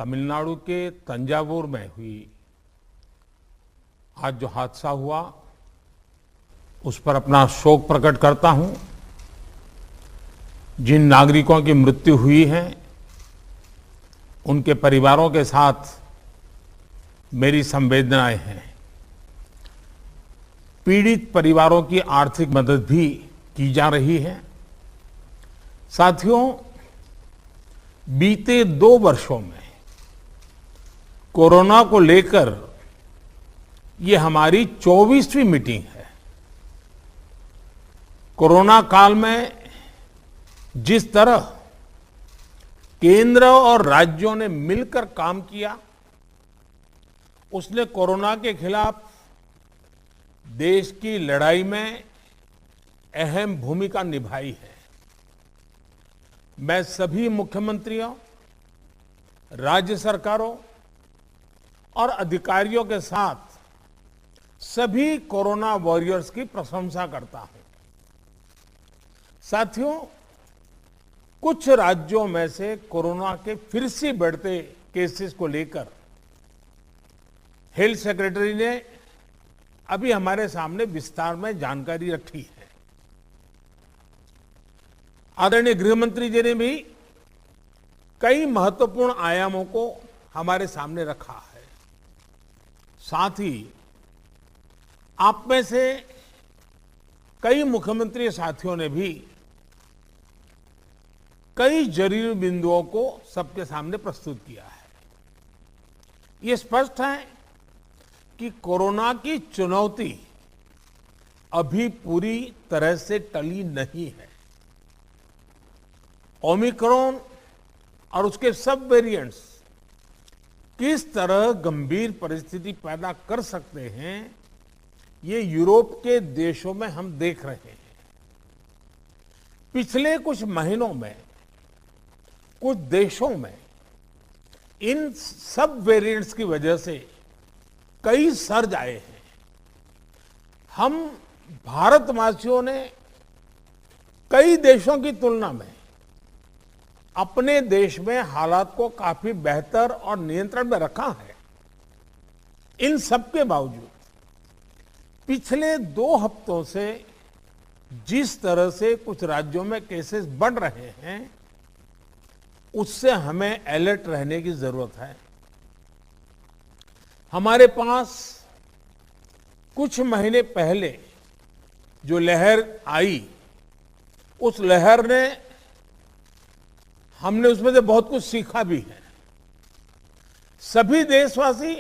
तमिलनाडु के तंजावुर में हुई आज जो हादसा हुआ उस पर अपना शोक प्रकट करता हूं। जिन नागरिकों की मृत्यु हुई है उनके परिवारों के साथ मेरी संवेदनाएं हैं। पीड़ित परिवारों की आर्थिक मदद भी की जा रही है। साथियों, बीते 2 वर्षों में कोरोना को लेकर ये हमारी 24वीं मीटिंग है। कोरोना काल में जिस तरह केंद्र और राज्यों ने मिलकर काम किया, उसने कोरोना के खिलाफ देश की लड़ाई में अहम भूमिका निभाई है। मैं सभी मुख्यमंत्रियों, राज्य सरकारों और अधिकारियों के साथ सभी कोरोना वॉरियर्स की प्रशंसा करता हूं। साथियों, कुछ राज्यों में से कोरोना के फिर से बढ़ते केसेस को लेकर हेल्थ सेक्रेटरी ने अभी हमारे सामने विस्तार में जानकारी रखी है। आदरणीय गृह मंत्री जी ने भी कई महत्वपूर्ण आयामों को हमारे सामने रखा है। साथ ही आप में से कई मुख्यमंत्री साथियों ने भी कई जरूरी बिंदुओं को सबके सामने प्रस्तुत किया है। ये स्पष्ट है कि कोरोना की चुनौती अभी पूरी तरह से टली नहीं है। ओमिक्रॉन और उसके सब वेरिएंट्स किस तरह गंभीर परिस्थिति पैदा कर सकते हैं, ये यूरोप के देशों में हम देख रहे हैं। पिछले कुछ महीनों में कुछ देशों में इन सब वेरिएंट्स की वजह से कई सर्ज आए हैं। हम भारतवासियों ने कई देशों की तुलना में अपने देश में हालात को काफी बेहतर और नियंत्रण में रखा है। इन सब के बावजूद पिछले 2 हफ्तों से जिस तरह से कुछ राज्यों में केसेस बढ़ रहे हैं, उससे हमें अलर्ट रहने की जरूरत है। हमारे पास कुछ महीने पहले जो लहर आई, उस लहर ने हमने उसमें से बहुत कुछ सीखा भी है। सभी देशवासी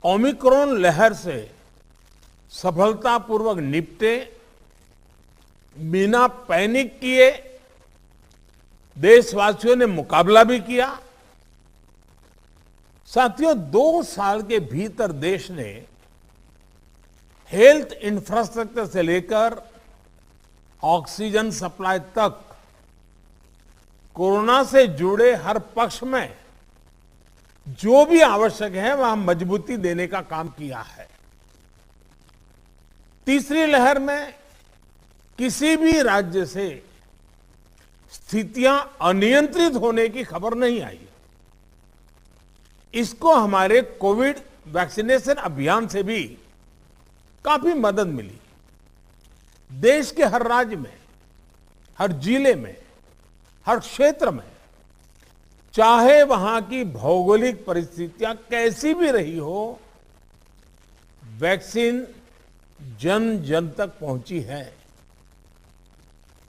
ओमिक्रॉन लहर से सफलतापूर्वक निपटे, बिना पैनिक किए देशवासियों ने मुकाबला भी किया। साथियों, 2 साल के भीतर देश ने हेल्थ इंफ्रास्ट्रक्चर से लेकर ऑक्सीजन सप्लाई तक कोरोना से जुड़े हर पक्ष में जो भी आवश्यक है वहां मजबूती देने का काम किया है। तीसरी लहर में किसी भी राज्य से स्थितियां अनियंत्रित होने की खबर नहीं आई। इसको हमारे कोविड वैक्सीनेशन अभियान से भी काफी मदद मिली। देश के हर राज्य में, हर जिले में, हर क्षेत्र में, चाहे वहां की भौगोलिक परिस्थितियां कैसी भी रही हो, वैक्सीन जन जन तक पहुंची है।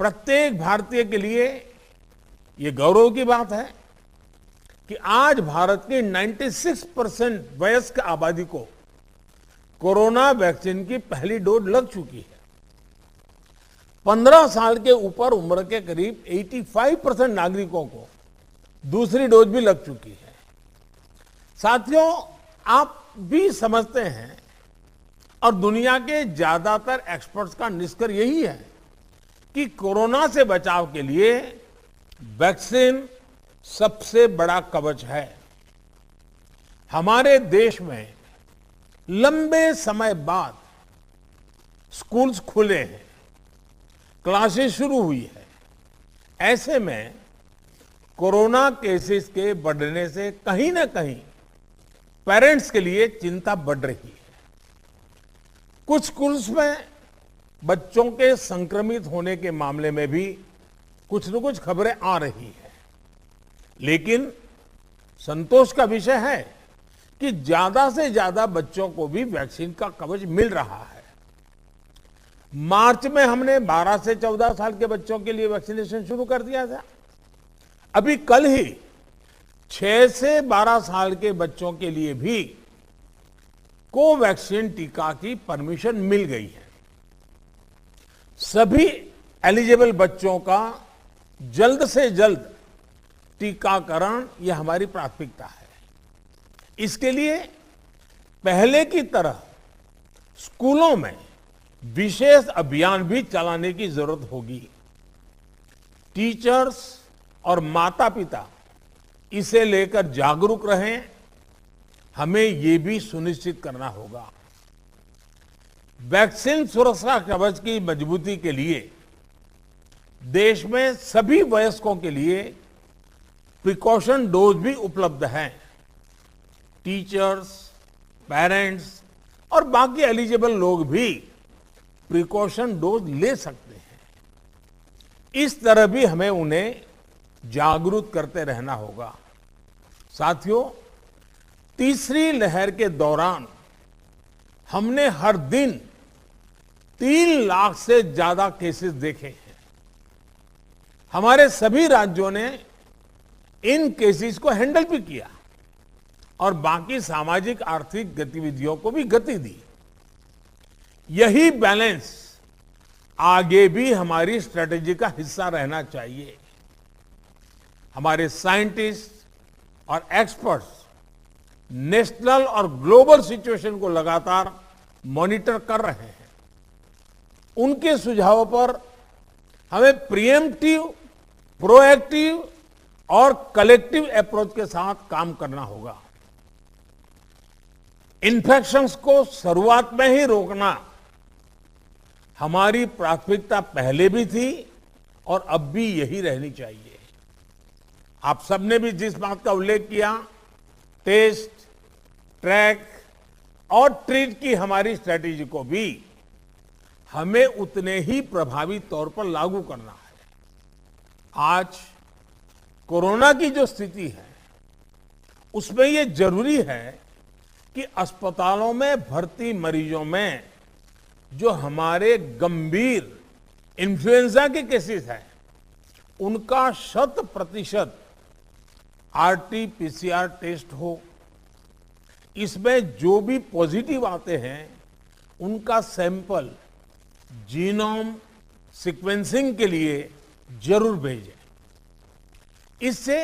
प्रत्येक भारतीय के लिए ये गौरव की बात है कि आज भारत की 96% वयस्क आबादी को कोरोना वैक्सीन की पहली डोज लग चुकी है। 15 साल के ऊपर उम्र के करीब 85% नागरिकों को दूसरी डोज भी लग चुकी है। साथियों, आप भी समझते हैं और दुनिया के ज्यादातर एक्सपर्ट्स का निष्कर्ष यही है कि कोरोना से बचाव के लिए वैक्सीन सबसे बड़ा कवच है। हमारे देश में लंबे समय बाद स्कूल्स खुले हैं, क्लासेस शुरू हुई है। ऐसे में कोरोना केसेस के बढ़ने से कहीं ना कहीं पेरेंट्स के लिए चिंता बढ़ रही है। कुछ स्कूल्स में बच्चों के संक्रमित होने के मामले में भी कुछ न कुछ खबरें आ रही है, लेकिन संतोष का विषय है कि ज्यादा से ज्यादा बच्चों को भी वैक्सीन का कवच मिल रहा है। मार्च में हमने 12 से 14 साल के बच्चों के लिए वैक्सीनेशन शुरू कर दिया था। अभी कल ही 6 से 12 साल के बच्चों के लिए भी कोवैक्सीन टीका की परमिशन मिल गई है। सभी एलिजिबल बच्चों का जल्द से जल्द टीकाकरण यह हमारी प्राथमिकता है। इसके लिए पहले की तरह स्कूलों में विशेष अभियान भी चलाने की जरूरत होगी। टीचर्स और माता पिता इसे लेकर जागरूक रहें, हमें ये भी सुनिश्चित करना होगा। वैक्सीन सुरक्षा कवच की मजबूती के लिए देश में सभी वयस्कों के लिए प्रिकॉशन डोज भी उपलब्ध हैं। टीचर्स, पेरेंट्स और बाकी एलिजिबल लोग भी प्रिकॉशन डोज ले सकते हैं। इस तरह भी हमें उन्हें जागरूक करते रहना होगा। साथियों, तीसरी लहर के दौरान हमने हर दिन 3 लाख से ज्यादा केसेस देखे हैं। हमारे सभी राज्यों ने इन केसेस को हैंडल भी किया और बाकी सामाजिक आर्थिक गतिविधियों को भी गति दी। यही बैलेंस आगे भी हमारी स्ट्रेटेजी का हिस्सा रहना चाहिए। हमारे साइंटिस्ट और एक्सपर्ट्स नेशनल और ग्लोबल सिचुएशन को लगातार मॉनिटर कर रहे हैं। उनके सुझावों पर हमें प्रिएम्प्टिव, प्रोएक्टिव और कलेक्टिव अप्रोच के साथ काम करना होगा। इन्फेक्शंस को शुरुआत में ही रोकना हमारी प्राथमिकता पहले भी थी और अब भी यही रहनी चाहिए। आप सबने भी जिस बात का उल्लेख किया, टेस्ट, ट्रैक और ट्रीट की हमारी स्ट्रेटेजी को भी हमें उतने ही प्रभावी तौर पर लागू करना है। आज कोरोना की जो स्थिति है उसमें ये जरूरी है कि अस्पतालों में भर्ती मरीजों में जो हमारे गंभीर इन्फ्लुएंजा के केसेस हैं उनका 100% RT-PCR टेस्ट हो। इसमें जो भी पॉजिटिव आते हैं उनका सैंपल जीनोम सीक्वेंसिंग के लिए जरूर भेजें। इससे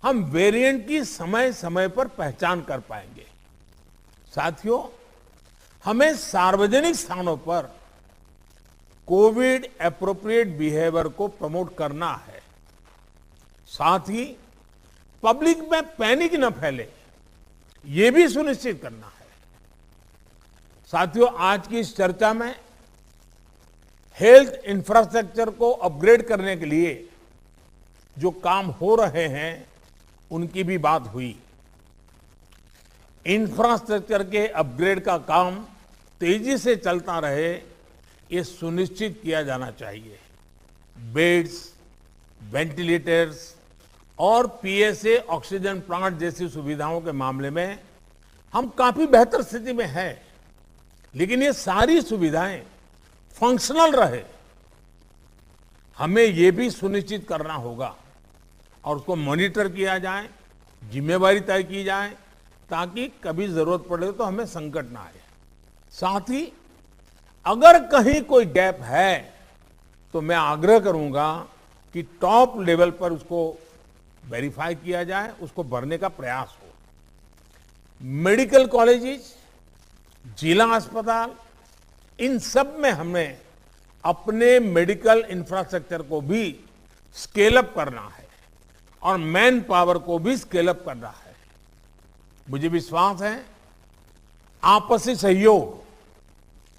हम वेरिएंट की समय समय पर पहचान कर पाएंगे। साथियों, हमें सार्वजनिक स्थानों पर कोविड एप्रोप्रिएट बिहेवियर को प्रमोट करना है। साथ ही पब्लिक में पैनिक न फैले, ये भी सुनिश्चित करना है। साथियों, आज की इस चर्चा में हेल्थ इंफ्रास्ट्रक्चर को अपग्रेड करने के लिए जो काम हो रहे हैं उनकी भी बात हुई। इंफ्रास्ट्रक्चर के अपग्रेड का काम तेजी से चलता रहे, ये सुनिश्चित किया जाना चाहिए। बेड्स, वेंटिलेटर्स और PSA ऑक्सीजन प्लांट जैसी सुविधाओं के मामले में हम काफी बेहतर स्थिति में हैं, लेकिन ये सारी सुविधाएं फंक्शनल रहे, हमें ये भी सुनिश्चित करना होगा और उसको मॉनिटर किया जाए, जिम्मेवारी तय की जाए ताकि कभी जरूरत पड़े तो हमें संकट ना आए। साथ ही अगर कहीं कोई गैप है तो मैं आग्रह करूंगा कि टॉप लेवल पर उसको वेरीफाई किया जाए, उसको भरने का प्रयास हो। मेडिकल कॉलेजेस, जिला अस्पताल, इन सब में हमें अपने मेडिकल इंफ्रास्ट्रक्चर को भी स्केल अप करना है और मैन पावर को भी स्केल अप करना है। मुझे विश्वास है आपसी सहयोग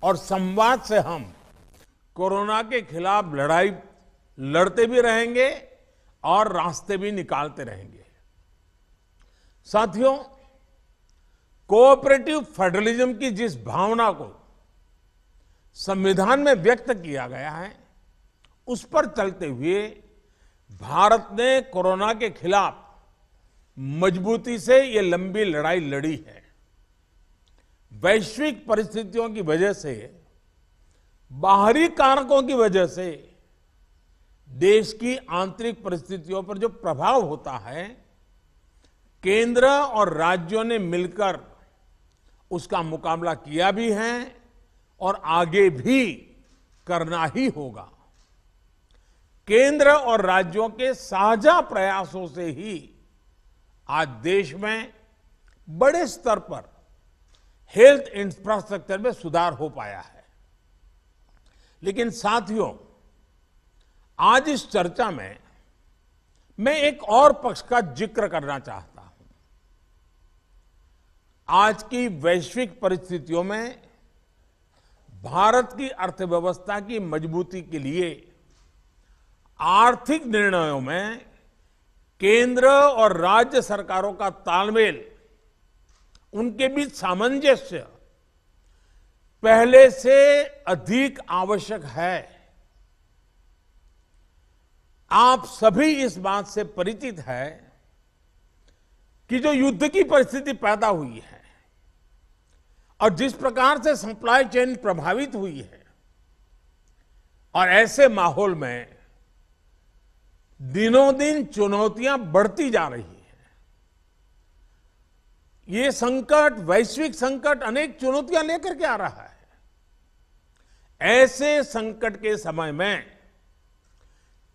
और संवाद से हम कोरोना के खिलाफ लड़ाई लड़ते भी रहेंगे और रास्ते भी निकालते रहेंगे। साथियों, कोऑपरेटिव फेडरलिज्म की जिस भावना को संविधान में व्यक्त किया गया है, उस पर चलते हुए भारत ने कोरोना के खिलाफ मजबूती से ये लंबी लड़ाई लड़ी है। वैश्विक परिस्थितियों की वजह से, बाहरी कारकों की वजह से देश की आंतरिक परिस्थितियों पर जो प्रभाव होता है, केंद्र और राज्यों ने मिलकर उसका मुकाबला किया भी है और आगे भी करना ही होगा। केंद्र और राज्यों के साझा प्रयासों से ही आज देश में बड़े स्तर पर हेल्थ इंफ्रास्ट्रक्चर में सुधार हो पाया है। लेकिन साथियों, आज इस चर्चा में मैं एक और पक्ष का जिक्र करना चाहता हूं। आज की वैश्विक परिस्थितियों में भारत की अर्थव्यवस्था की मजबूती के लिए आर्थिक निर्णयों में केंद्र और राज्य सरकारों का तालमेल, उनके बीच सामंजस्य पहले से अधिक आवश्यक है। आप सभी इस बात से परिचित है कि जो युद्ध की परिस्थिति पैदा हुई है और जिस प्रकार से सप्लाई चेन प्रभावित हुई है, और ऐसे माहौल में दिनों दिन चुनौतियां बढ़ती जा रही हैं। ये संकट, वैश्विक संकट, अनेक चुनौतियां लेकर के आ रहा है। ऐसे संकट के समय में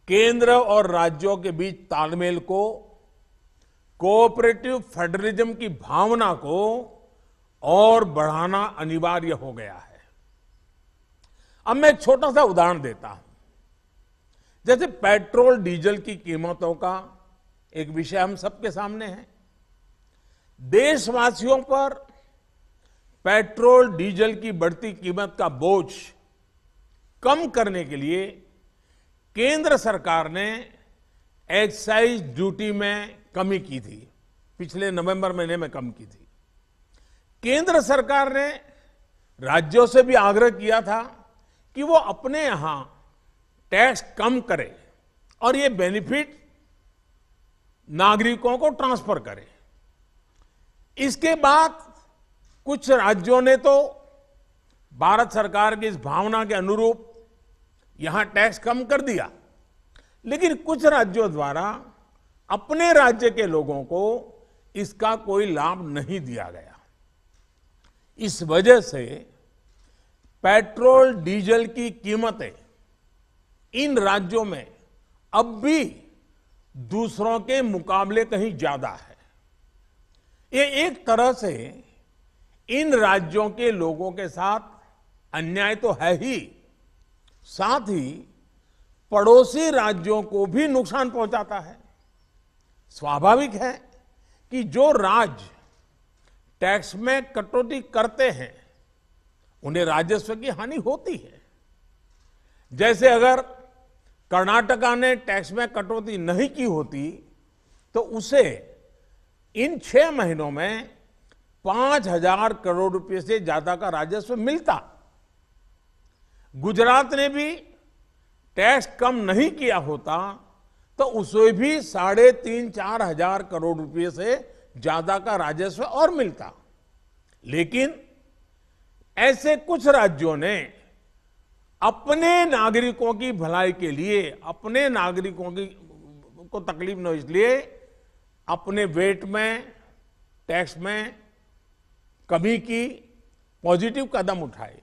केंद्र और राज्यों के बीच तालमेल को, कोऑपरेटिव फेडरलिज्म की भावना को और बढ़ाना अनिवार्य हो गया है। अब मैं एक छोटा सा उदाहरण देता हूं। जैसे पेट्रोल डीजल की कीमतों का एक विषय हम सबके सामने है। देशवासियों पर पेट्रोल डीजल की बढ़ती कीमत का बोझ कम करने के लिए केंद्र सरकार ने एक्साइज ड्यूटी में कमी की थी। पिछले नवंबर महीने में कम की थी। केंद्र सरकार ने राज्यों से भी आग्रह किया था कि वो अपने यहां टैक्स कम करे और ये बेनिफिट नागरिकों को ट्रांसफर करे। इसके बाद कुछ राज्यों ने तो भारत सरकार की इस भावना के अनुरूप यहां टैक्स कम कर दिया, लेकिन कुछ राज्यों द्वारा अपने राज्य के लोगों को इसका कोई लाभ नहीं दिया गया। इस वजह से पेट्रोल डीजल की कीमतें इन राज्यों में अब भी दूसरों के मुकाबले कहीं ज्यादा है। ये एक तरह से इन राज्यों के लोगों के साथ अन्याय तो है ही, साथ ही पड़ोसी राज्यों को भी नुकसान पहुंचाता है। स्वाभाविक है कि जो राज्य टैक्स में कटौती करते हैं उन्हें राजस्व की हानि होती है। जैसे अगर कर्नाटका ने टैक्स में कटौती नहीं की होती तो उसे इन 6 महीनों में 5,000 करोड़ रुपए से ज्यादा का राजस्व मिलता। गुजरात ने भी टैक्स कम नहीं किया होता तो उसे भी 3,500-4 हजार करोड़ रुपए से ज्यादा का राजस्व और मिलता। लेकिन ऐसे कुछ राज्यों ने अपने नागरिकों की भलाई के लिए, अपने नागरिकों को तकलीफ न हो इसलिए अपने वेट में, टैक्स में कमी की, पॉजिटिव कदम उठाए।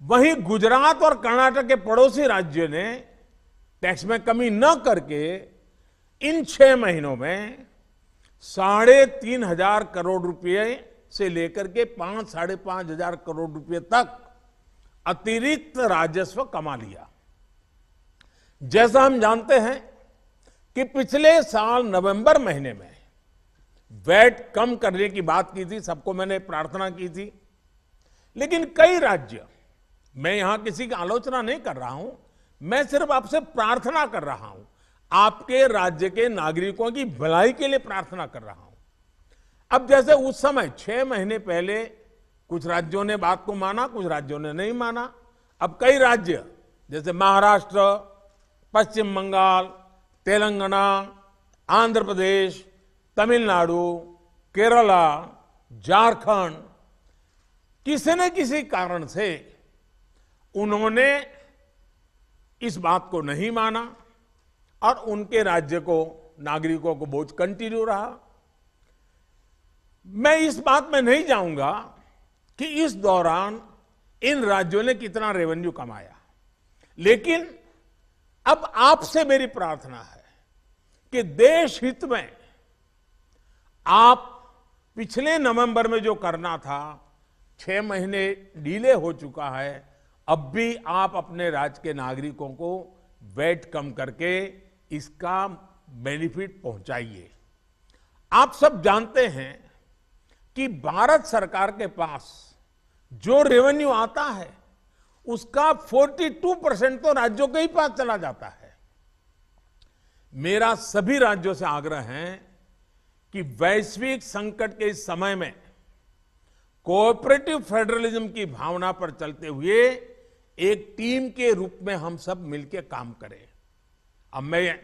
वहीं गुजरात और कर्नाटक के पड़ोसी राज्यों ने टैक्स में कमी न करके इन 6 महीनों में 3,500 करोड़ रुपए से लेकर के 5-5.5 हजार करोड़ रुपए तक अतिरिक्त राजस्व कमा लिया। जैसा हम जानते हैं कि पिछले साल नवंबर महीने में वैट कम करने की बात की थी, सबको मैंने प्रार्थना की थी, लेकिन कई राज्य, मैं यहां किसी की आलोचना नहीं कर रहा हूं, मैं सिर्फ आपसे प्रार्थना कर रहा हूं आपके राज्य के नागरिकों की भलाई के लिए प्रार्थना कर रहा हूं। अब जैसे उस समय 6 महीने पहले कुछ राज्यों ने बात को माना, कुछ राज्यों ने नहीं माना। अब कई राज्य जैसे महाराष्ट्र, पश्चिम बंगाल, तेलंगाना, आंध्र प्रदेश, तमिलनाडु, केरला, झारखंड, किसी न किसी कारण से उन्होंने इस बात को नहीं माना और उनके राज्य को, नागरिकों को बोझ कंटिन्यू रहा। मैं इस बात में नहीं जाऊंगा कि इस दौरान इन राज्यों ने कितना रेवेन्यू कमाया, लेकिन अब आपसे मेरी प्रार्थना है कि देश हित में आप पिछले नवंबर में जो करना था, 6 महीने डिले हो चुका है, अब भी आप अपने राज्य के नागरिकों को वैट कम करके इसका बेनिफिट पहुंचाइए। आप सब जानते हैं कि भारत सरकार के पास जो रेवेन्यू आता है उसका 42% तो राज्यों के ही पास चला जाता है। मेरा सभी राज्यों से आग्रह है कि वैश्विक संकट के इस समय में कोऑपरेटिव फेडरलिज्म की भावना पर चलते हुए एक टीम के रूप में हम सब मिलकर काम करें। अब मैं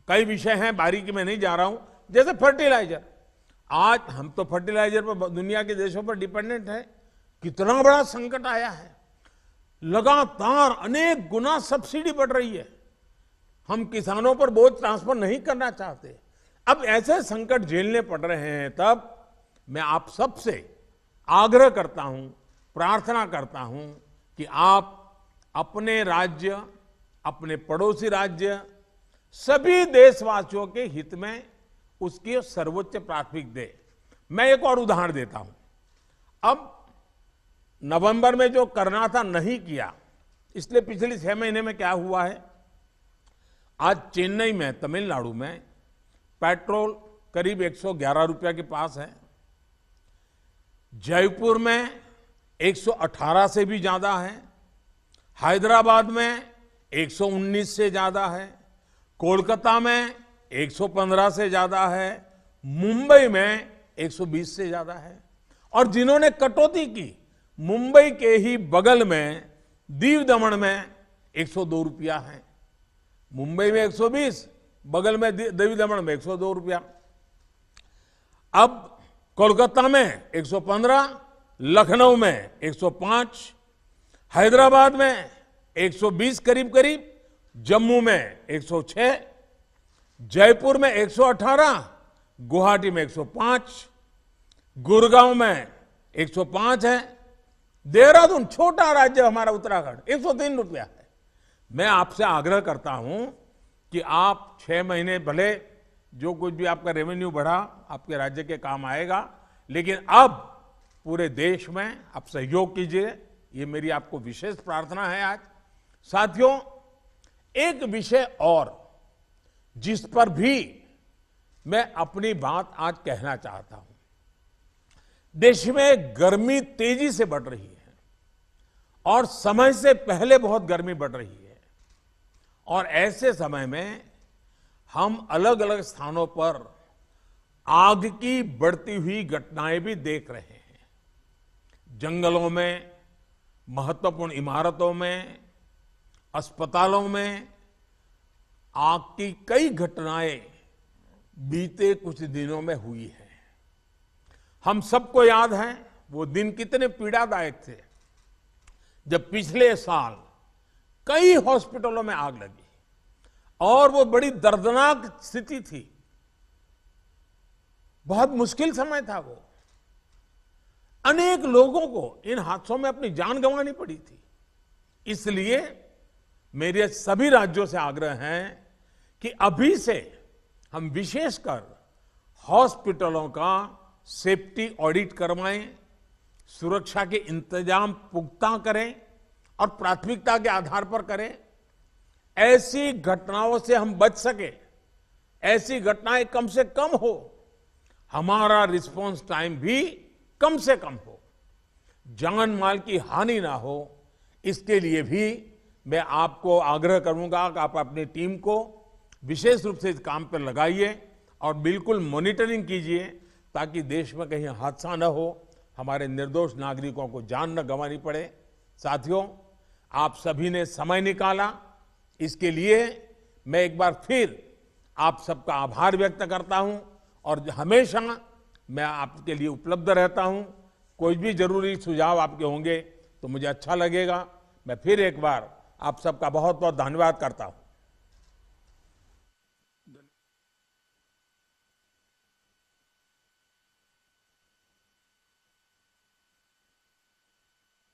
कई विषय हैं, बारीकी में नहीं जा रहा हूं, जैसे फर्टिलाइजर। आज हम तो फर्टिलाइजर पर दुनिया के देशों पर डिपेंडेंट है। कितना बड़ा संकट आया है, लगातार अनेक गुना सब्सिडी बढ़ रही है। हम किसानों पर बोझ ट्रांसफर नहीं करना चाहते। अब ऐसे संकट झेलने पड़ रहे हैं, तब मैं आप सबसे आग्रह करता हूं, प्रार्थना करता हूं कि आप अपने राज्य, अपने पड़ोसी राज्य, सभी देशवासियों के हित में उसकी सर्वोच्च प्राथमिकता दे। मैं एक और उदाहरण देता हूं। अब नवंबर में जो करना था नहीं किया, इसलिए पिछले 6 महीने में क्या हुआ है, आज चेन्नई में, तमिलनाडु में पेट्रोल करीब 111 रुपया के पास है। जयपुर में 118 से भी ज्यादा है। हैदराबाद में 119 से ज्यादा है। कोलकाता में 115 से ज्यादा है। मुंबई में 120 से ज्यादा है। और जिन्होंने कटौती की, मुंबई के ही बगल में दीव दमन में 102 रुपया है। मुंबई में 120, बगल में दीव दमन में 102 रुपया। अब कोलकाता में 115, लखनऊ में 105, हैदराबाद में 120 करीब करीब, जम्मू में 106, जयपुर में 118, गुवाहाटी में 105, गुड़गांव में 105 है। देहरादून, छोटा राज्य हमारा उत्तराखंड, 103 रुपया है। मैं आपसे आग्रह करता हूं कि आप 6 महीने भले जो कुछ भी आपका रेवेन्यू बढ़ा आपके राज्य के काम आएगा, लेकिन अब पूरे देश में आप सहयोग कीजिए। ये मेरी आपको विशेष प्रार्थना है। आज साथियों, एक विषय और जिस पर भी मैं अपनी बात आज कहना चाहता हूं। देश में गर्मी तेजी से बढ़ रही है और समय से पहले बहुत गर्मी बढ़ रही है, और ऐसे समय में हम अलग अलग स्थानों पर आग की बढ़ती हुई घटनाएं भी देख रहे हैं। जंगलों में, महत्वपूर्ण इमारतों में, अस्पतालों में आग की कई घटनाएं बीते कुछ दिनों में हुई है। हम सबको याद है वो दिन कितने पीड़ादायक थे जब पिछले साल कई हॉस्पिटलों में आग लगी, और वो बड़ी दर्दनाक स्थिति थी। बहुत मुश्किल समय था वो। अनेक लोगों को इन हादसों में अपनी जान गंवानी पड़ी थी। इसलिए मेरे सभी राज्यों से आग्रह है कि अभी से हम विशेषकर हॉस्पिटलों का सेफ्टी ऑडिट करवाएं, सुरक्षा के इंतजाम पुख्ता करें और प्राथमिकता के आधार पर करें। ऐसी घटनाओं से हम बच सके, ऐसी घटनाएं कम से कम हो, हमारा रिस्पांस टाइम भी कम से कम हो, जान माल की हानि ना हो। इसके लिए भी मैं आपको आग्रह करूंगा कि आप अपनी टीम को विशेष रूप से इस काम पर लगाइए और बिल्कुल मॉनिटरिंग कीजिए ताकि देश में कहीं हादसा न हो, हमारे निर्दोष नागरिकों को जान न गंवानी पड़े। साथियों, आप सभी ने समय निकाला, इसके लिए मैं एक बार फिर आप सबका आभार व्यक्त करता हूं और हमेशा मैं आपके लिए उपलब्ध रहता हूं। कोई भी जरूरी सुझाव आपके होंगे तो मुझे अच्छा लगेगा। मैं फिर एक बार आप सबका बहुत बहुत धन्यवाद करता हूं।